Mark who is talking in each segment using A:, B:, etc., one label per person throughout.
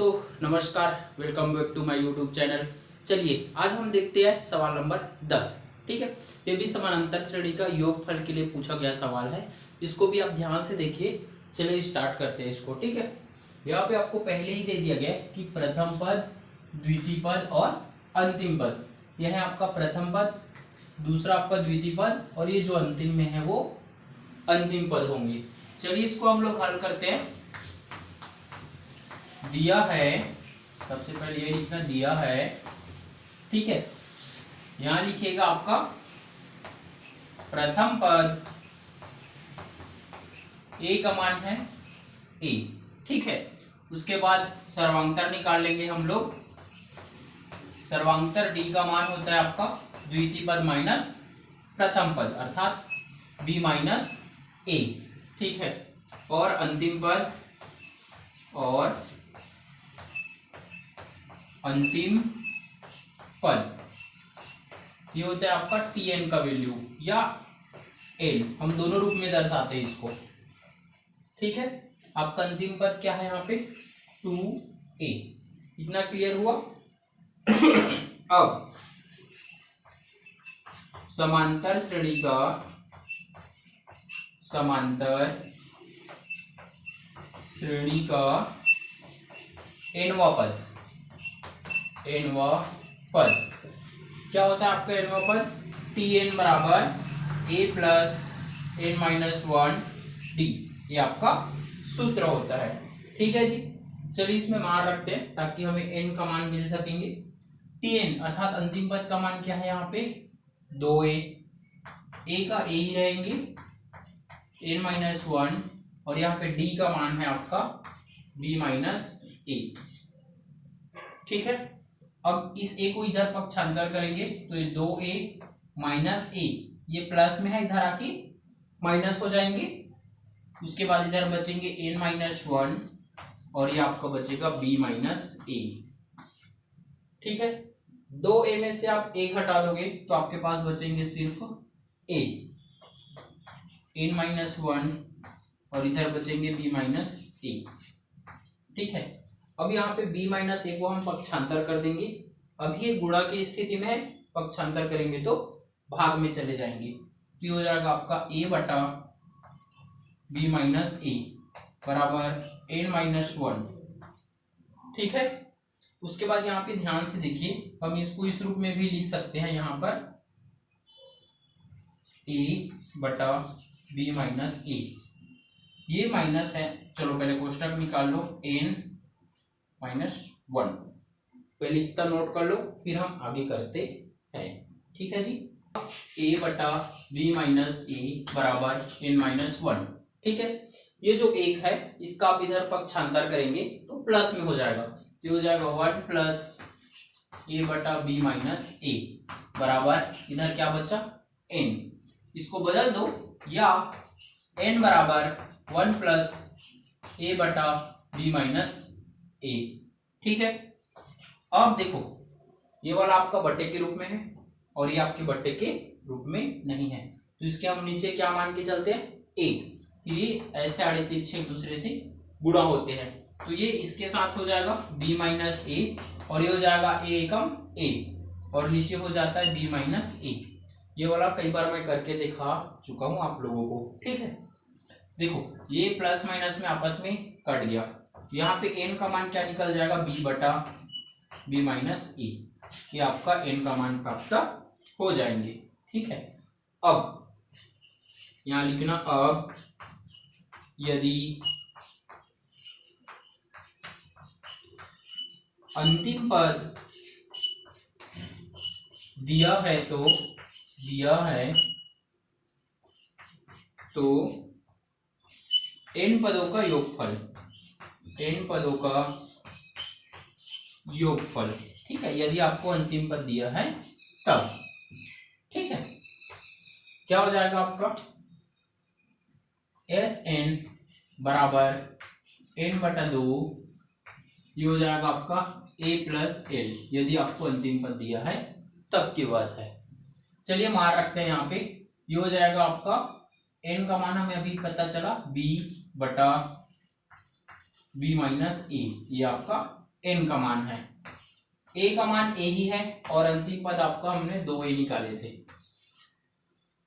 A: दोस्तों नमस्कार, welcome back to my YouTube channel. चलिए आज हम देखते हैं सवाल नंबर 10। ठीक है, ये भी समानांतर श्रेणी का योगफल के लिए पूछा गया सवाल है। इसको भी आप ध्यान से देखिए। चलिए स्टार्ट करते हैं इसको। ठीक है, यहाँ पे आपको पहले ही दे दिया गया है कि प्रथम पद, द्वितीय पद और अंतिम पद। यह है आपका प्रथम पद, दूसरा आपका द्वितीय पद और ये जो अंतिम में है वो अंतिम पद होंगे। चलिए इसको हम लोग हल करते हैं। दिया है, सबसे पहले ये लिखना दिया है। ठीक है, यहां लिखिएगा आपका प्रथम पद ए का मान है ए। ठीक है, उसके बाद सर्वांतर निकाल लेंगे हम लोग। सर्वांतर डी का मान होता है आपका द्वितीय पद माइनस प्रथम पद अर्थात बी माइनस ए। ठीक है, और अंतिम पद और अंतिम पद ये होता है आपका टी एन का वैल्यू या एल, हम दोनों रूप में दर्शाते हैं इसको। ठीक है, आपका अंतिम पद क्या है यहाँ पे 2a। इतना क्लियर हुआ। अब समांतर श्रेणी का एनवा पद क्या होता है आपका एनवा पद टी एन बराबर ए प्लस एन माइनस 1 डी, ये आपका सूत्र होता है। ठीक है जी, चलिए इसमें मान रखते हैं ताकि हमें एन का मान मिल सकेंगे। टी एन अर्थात अंतिम पद का मान क्या है यहाँ पे 2a, ए का ए ही रहेंगे एन माइनस 1 और यहाँ पे डी का मान है आपका बी माइनस ए। ठीक है, अब इस ए को इधर पक्षांतर करेंगे तो ये 2a माइनस ए, ये प्लस में है, इधर आके माइनस हो जाएंगे। उसके बाद इधर बचेंगे एन माइनस 1 और ये आपका बचेगा बी माइनस ए। ठीक है, 2a में से आप a घटा दोगे तो आपके पास बचेंगे सिर्फ a, एन माइनस 1 और इधर बचेंगे b माइनस ए। ठीक है, अब यहाँ पे b माइनस ए को हम पक्षांतर कर देंगे। अभी ये गुणा की स्थिति में पक्षांतर करेंगे तो भाग में चले जाएंगे, तो ये हो जाएगा आपका a बटा b माइनस ए बराबर एन माइनस 1। ठीक है, उसके बाद यहाँ पे ध्यान से देखिए, हम इसको इस रूप में भी लिख सकते हैं। यहाँ पर a बटा b माइनस ए, ये माइनस है, चलो पहले कोष्टक निकाल लो n माइनस 1, पहले इतना नोट कर लो फिर हम आगे करते हैं। ठीक है जी, a बटा b माइनस ए बराबर n माइनस 1। ठीक है, ये जो एक है इसका आप इधर पक्षांतर करेंगे तो प्लस में हो जाएगा, ये हो जाएगा 1 प्लस a बटा b माइनस ए बराबर इधर क्या बचा n। इसको बदल दो या n बराबर 1 प्लस a बटा b माइनस ए। ठीक है, अब देखो ये वाला आपका बट्टे के रूप में है और ये आपके बट्टे के रूप में नहीं है, तो इसके हम नीचे क्या मान के चलते हैं 1। ये ऐसे आड़े तिरछे एक दूसरे से गुणा होते हैं, तो ये इसके साथ हो जाएगा b माइनस ए और ये हो जाएगा a एकम a और नीचे हो जाता है b माइनस ए। ये वाला कई बार मैं करके दिखा चुका हूं आप लोगों को। ठीक है, देखो ये प्लस माइनस में आपस में कट गया, यहाँ पे n का मान क्या निकल जाएगा b बटा b माइनस ए, ये आपका n का मान प्राप्त हो जाएंगे। ठीक है, अब यहाँ लिखना अब यदि अंतिम पद दिया है तो n पदों का योगफल। ठीक है, यदि आपको अंतिम पद दिया है तब। ठीक है, क्या हो जाएगा आपका Sn बराबर n बटा 2, ये हो जाएगा आपका a प्लस एल, यदि आपको अंतिम पद दिया है तब की बात है। चलिए मान रखते हैं यहाँ पे, ये हो जाएगा आपका n का मान हमें अभी पता चला b बटा b माइनस ए, ये आपका n का मान है, a का मान a ही है और अंतिम पद आपका हमने 2a निकाले थे।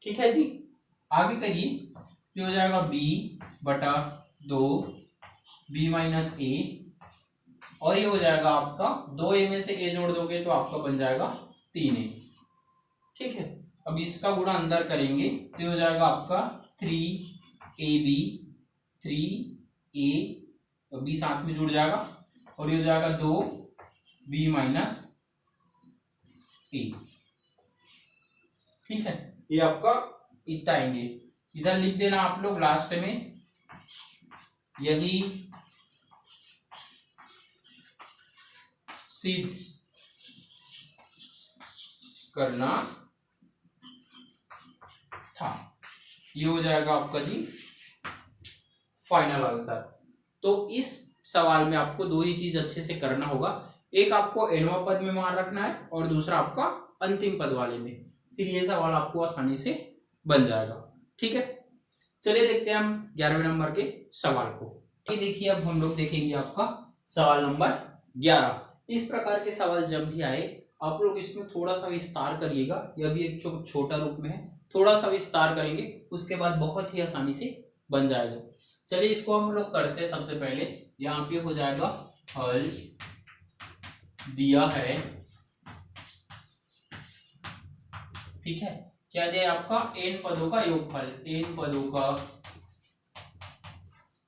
A: ठीक है जी, आगे करिए तो हो जाएगा b बटा 2 b माइनस a, और ये हो जाएगा आपका 2a में से a जोड़ दोगे तो आपका बन जाएगा 3a। ठीक है, अब इसका गुणा अंदर करेंगे तो हो जाएगा आपका 3ab, 3a और b साथ में जुड़ जाएगा और ये हो जाएगा 2b माइनस a। ठीक है, ये आपका इतना आएंगे, इधर लिख देना आप लोग लास्ट में, यही सिद्ध करना था। ये हो जाएगा आपका जी फाइनल आंसर। तो इस सवाल में आपको दो ही चीज अच्छे से करना होगा, एक आपको एनवा पद में मान रखना है और दूसरा आपका अंतिम पद वाले में, फिर ये सवाल आपको आसानी से बन जाएगा। ठीक है, चलिए देखते हैं हम 11वें नंबर के सवाल को। ठीक, देखिए अब हम लोग देखेंगे आपका सवाल नंबर 11। इस प्रकार के सवाल जब भी आए आप लोग इसमें थोड़ा सा विस्तार करिएगा, यह भी एक छोटा रूप में है, थोड़ा सा विस्तार करेंगे उसके बाद बहुत ही आसानी से बन जाएगा। चलिए इसको हम लोग करते हैं। सबसे पहले यहाँ पे हो जाएगा हल दिया है, ठीक है, क्या दिया आपका n पदों का योगफल, n पदों का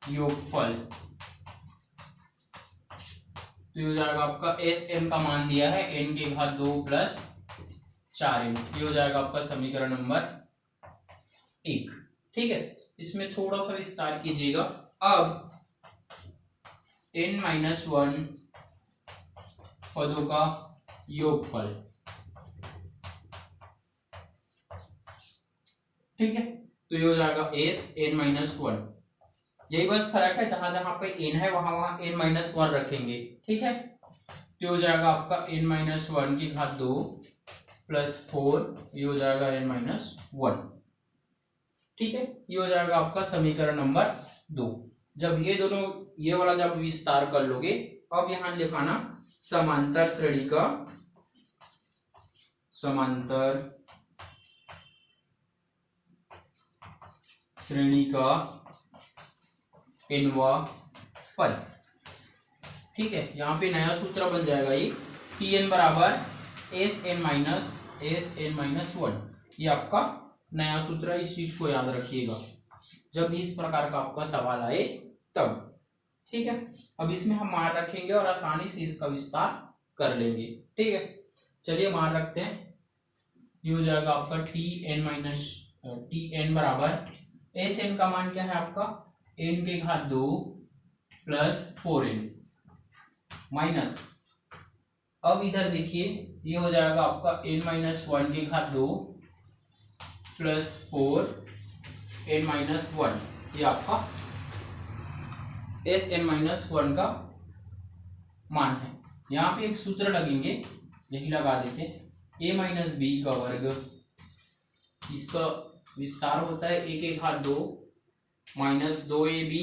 A: योगफल, तो ये हो जाएगा आपका एस एन का मान दिया है n के घात 2 प्लस 4n, ये हो जाएगा आपका समीकरण नंबर 1। ठीक है, इसमें थोड़ा सा विस्तार कीजिएगा। अब n माइनस 1 पदों का योगफल, ठीक है, तो ये हो जाएगा एस n माइनस 1। यही बस फर्क है, जहां जहां पे n है वहां वहां n माइनस 1 रखेंगे। ठीक है, तो हो जाएगा आपका n माइनस 1 की घात 2 प्लस 4, ये हो जाएगा n माइनस 1। ठीक है, ये हो जाएगा आपका समीकरण नंबर 2। जब ये दोनों, ये वाला जब विस्तार कर लोगे, अब यहां लिखाना समांतर श्रेणी का, समांतर श्रेणी का एनवा पद। ठीक है, यहाँ पे नया सूत्र बन जाएगा ये Tn बराबर एस एन माइनस 1। ये आपका नया सूत्र है, इस चीज को याद रखिएगा जब भी इस प्रकार का आपका सवाल आए तब। ठीक है, अब इसमें हम मान रखेंगे और आसानी से इसका विस्तार कर लेंगे। ठीक है, चलिए मान रखते हैं। ये हो जाएगा आपका Tn बराबर एस एन का मान क्या है आपका n के घात 2 प्लस 4n माइनस, अब इधर देखिए ये हो जाएगा आपका n माइनस 1 के घात 2 प्लस 4n माइनस 1, ये आपका एस एन माइनस 1 का मान है। यहाँ पे एक सूत्र लगेंगे, यही लगा देते हैं, a माइनस बी का वर्ग, इसका विस्तार होता है a के घात 2 माइनस 2ab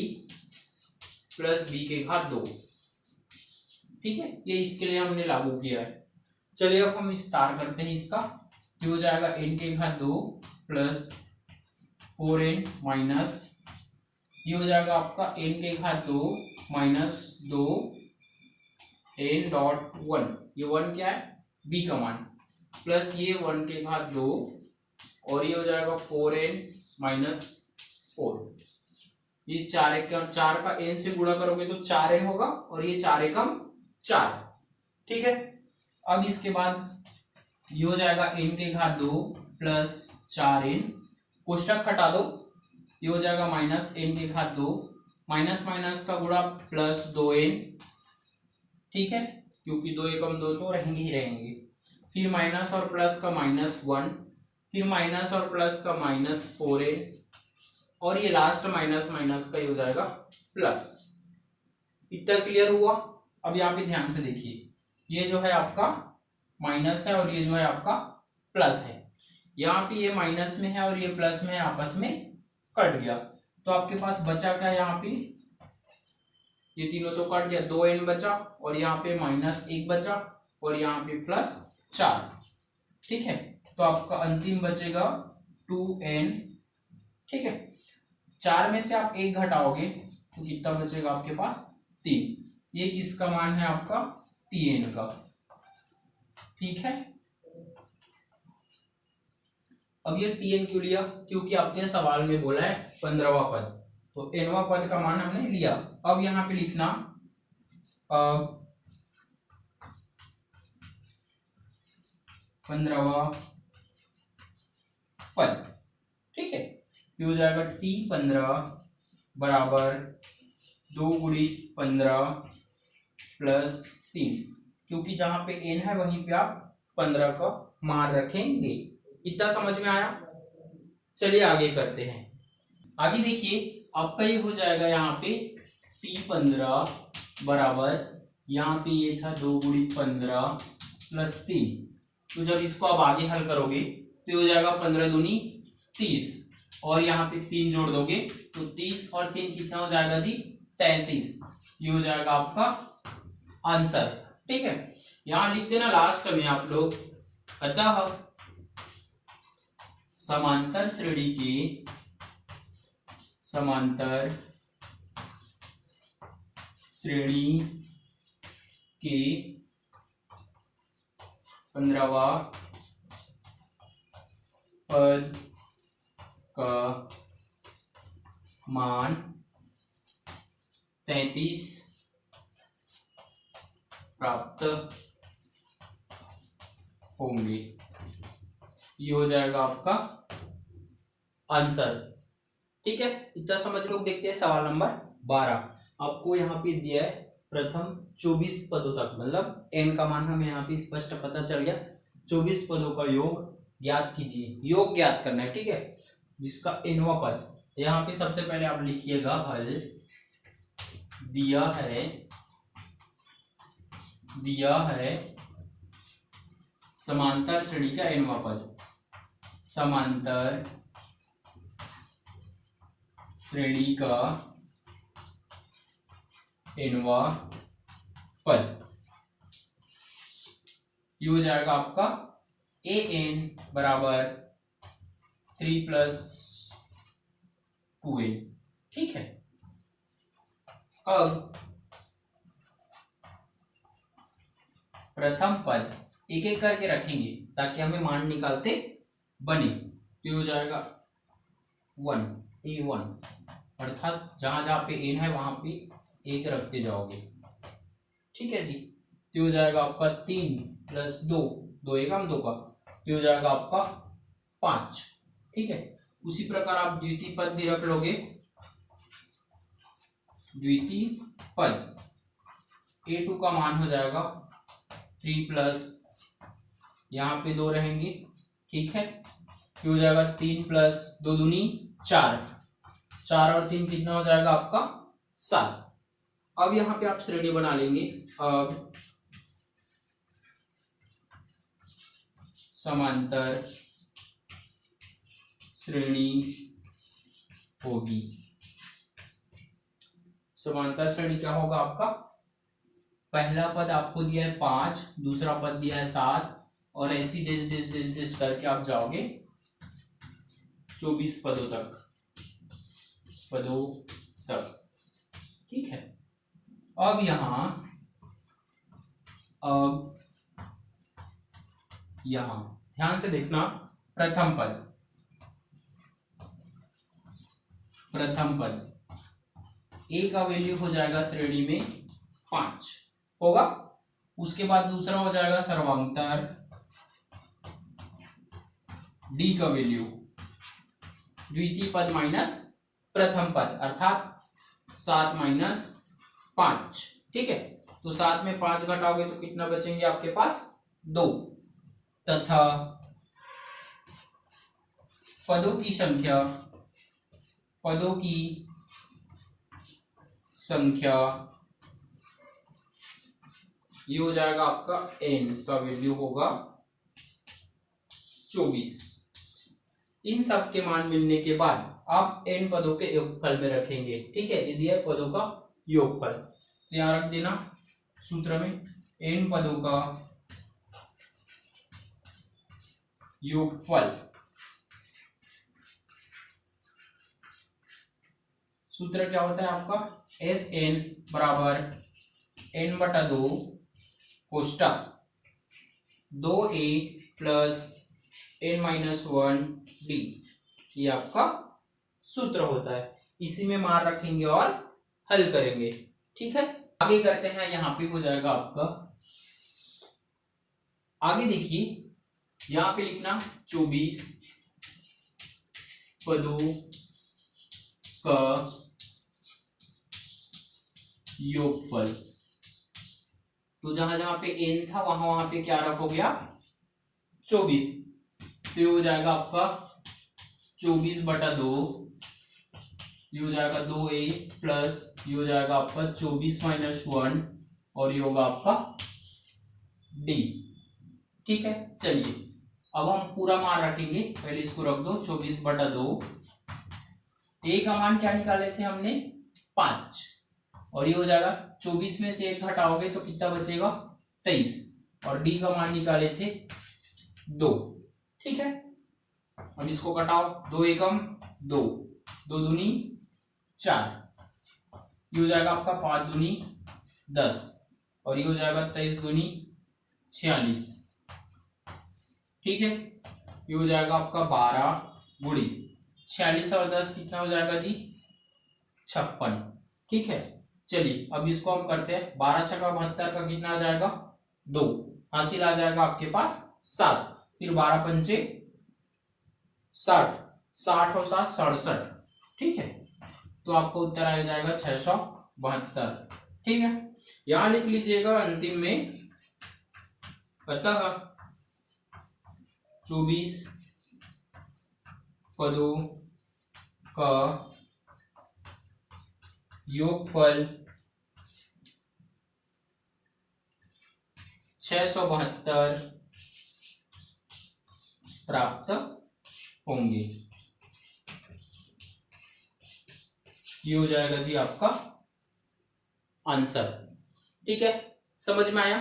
A: प्लस b के घात 2। ठीक है, ये इसके लिए हमने लागू किया है। चलिए अब हम विस्तार करते हैं इसका, ये हो जाएगा n के घात 2 प्लस 4n माइनस, ये हो जाएगा आपका n के घात 2 माइनस 2n डॉट 1, ये 1 क्या है b का मान, प्लस ये 1 के घात 2 और ये हो जाएगा 4n माइनस 4, ये 4 का n से गुणा करोगे तो 4n होगा और ये 4 एकम 4। ठीक है, अब इसके बाद ये हो जाएगा n के घात 2 प्लस 4n, कोष्टक हटा दो, ये हो जाएगा माइनस n के घात 2, माइनस माइनस का गुणा प्लस 2n। ठीक है, क्योंकि 2 एकम 2 तो रहेंगे ही रहेंगे, फिर माइनस और प्लस का माइनस 1, फिर माइनस और प्लस का माइनस 4n, और ये लास्ट माइनस माइनस का ही हो जाएगा प्लस। इतना क्लियर हुआ। अब यहाँ पे ध्यान से देखिए, ये जो है आपका माइनस है और ये जो है आपका प्लस है, यहाँ पे ये माइनस में है और ये प्लस में है, आपस में कट गया, तो आपके पास बचा क्या यहाँ पे ये तीनों तो कट गया, 2n बचा और यहाँ पे -1 बचा और यहाँ पे +4। ठीक है, तो आपका अंतिम बचेगा 2n। ठीक है, 4 में से आप 1 घटाओगे तो कितना बचेगा आपके पास, 3। ये किसका मान है आपका, tn का। ठीक है, अब ये tn क्यों लिया, क्योंकि आपके सवाल में बोला है 15वां पद, तो nवां पद का मान हमने लिया। अब यहाँ पे लिखना 15वां पद। ठीक है, ये हो जाएगा t15 बराबर 2 × 15 + 3, क्योंकि जहां पे n है वहीं पे आप 15 का मान रखेंगे। इतना समझ में आया। चलिए आगे करते हैं। आगे देखिए आपका ये हो जाएगा यहाँ पे t15 बराबर, यहाँ पे ये था 2 × 15 + 3। तो जब इसको आप आगे हल करोगे तो ये हो जाएगा 15 दूनी 30 और यहाँ पे 3 जोड़ दोगे तो 30 और 3 कितना हो जाएगा जी, 33। ये हो जाएगा आपका आंसर। ठीक है, यहां लिख देना लास्ट में आप लोग, अतः समांतर श्रेणी के 15वां पद का मान 33 प्राप्त होंगे। ये हो जाएगा आपका आंसर। ठीक है, इतना समझ लो। देखते हैं सवाल नंबर 12। आपको यहाँ पे दिया है प्रथम 24 पदों तक, मतलब n का मान हमें यहाँ पे स्पष्ट पता चल गया। 24 पदों का योग ज्ञात कीजिए, योग ज्ञात करना है। ठीक है, जिसका nवां पद, यहाँ पे सबसे पहले आप लिखिएगा हल दिया है समांतर श्रेणी का nवां पद, समांतर श्रेणी का nवां पद। ये हो जाएगा आपका an बराबर 3 + 2n। ठीक है, अब प्रथम पद एक एक करके रखेंगे ताकि हमें मान निकालते बने। तो हो जाएगा 1 a1, अर्थात जहां जहां पे n है वहां पे एक रखते जाओगे। ठीक है जी, तो हो जाएगा आपका 3 + 2, 2 एकम 2 का, तो हो जाएगा आपका 5। ठीक है, उसी प्रकार आप द्वितीय पद भी रख लोगे। द्वितीय पद a2 का मान हो जाएगा 3 + यहाँ पे 2 रहेंगे। ठीक है, ये हो जाएगा 3 + 2 दूनी 4, 4 और 3 कितना हो जाएगा आपका 7। अब यहाँ पे आप श्रेणी बना लेंगे। अब समांतर श्रेणी होगी। समांतर श्रेणी क्या होगा आपका, पहला पद आपको दिया है 5, दूसरा पद दिया है 7 और ऐसी डेस डेस डेस डेस करके आप जाओगे 24 पदों तक। ठीक है, अब यहां ध्यान से देखना, प्रथम पद ए का वैल्यू हो जाएगा श्रेणी में 5 होगा। उसके बाद दूसरा हो जाएगा सर्वांतर डी का वैल्यू, द्वितीय पद माइनस प्रथम पद, अर्थात 7 - 5। ठीक है, तो 7 में 5 घटाओगे तो कितना बचेंगे आपके पास, 2, तथा पदों की संख्या ये हो जाएगा आपका n का वैल्यू होगा 24। इन सब के मान मिलने के बाद आप n पदों के योगफल में रखेंगे। ठीक है, ये दिया है पदों का योगफल। तो यहाँ रख देना सूत्र में n पदों का योगफल। सूत्र क्या होता है आपका, एस एन बराबर n बटा 2 कोष्टक 2a plus n minus 1d, ये आपका सूत्र होता है। इसी में मान रखेंगे और हल करेंगे। ठीक है, आगे करते हैं। यहाँ पे हो जाएगा आपका, आगे देखिए यहाँ पे लिखना 24 पदों का योगफल। तो जहां जहां पे n था वहां वहां पे क्या रखोगे आप, 24। तो ये हो जाएगा आपका 24 बटा 2, ये हो जाएगा 2a प्लस ये हो जाएगा आपका 24 माइनस 1 और ये होगा आपका d। ठीक है, चलिए अब हम पूरा मान रखेंगे। पहले इसको रख दो 24 बटा 2, a का मान क्या निकाले थे हमने 5, और ये हो जाएगा 24 में से 1 घटाओगे तो कितना बचेगा 23, और d का मान निकाले थे 2। ठीक है, अब इसको घटाओ, 2 एकम 2, 2 दूनी 4, ये हो जाएगा आपका 5 दूनी 10, और ये हो जाएगा 23 दूनी 46। ठीक है, ये हो जाएगा आपका 12 गुणी 46 और 10 कितना हो जाएगा जी 56। ठीक है, चलिए अब इसको हम करते हैं। 12 छक्का 72 का कितना आ जाएगा 2, हासिल आ जाएगा आपके पास 7, फिर 12 पंचे 60, 60 और 7 67। ठीक है, तो आपको उत्तर आ जाएगा 672। ठीक है, यहां लिख लीजिएगा अंतिम में, अतः 24 पदों का योगफल 672 प्राप्त होंगे। ये हो जाएगा जी आपका आंसर। ठीक है, समझ में आया।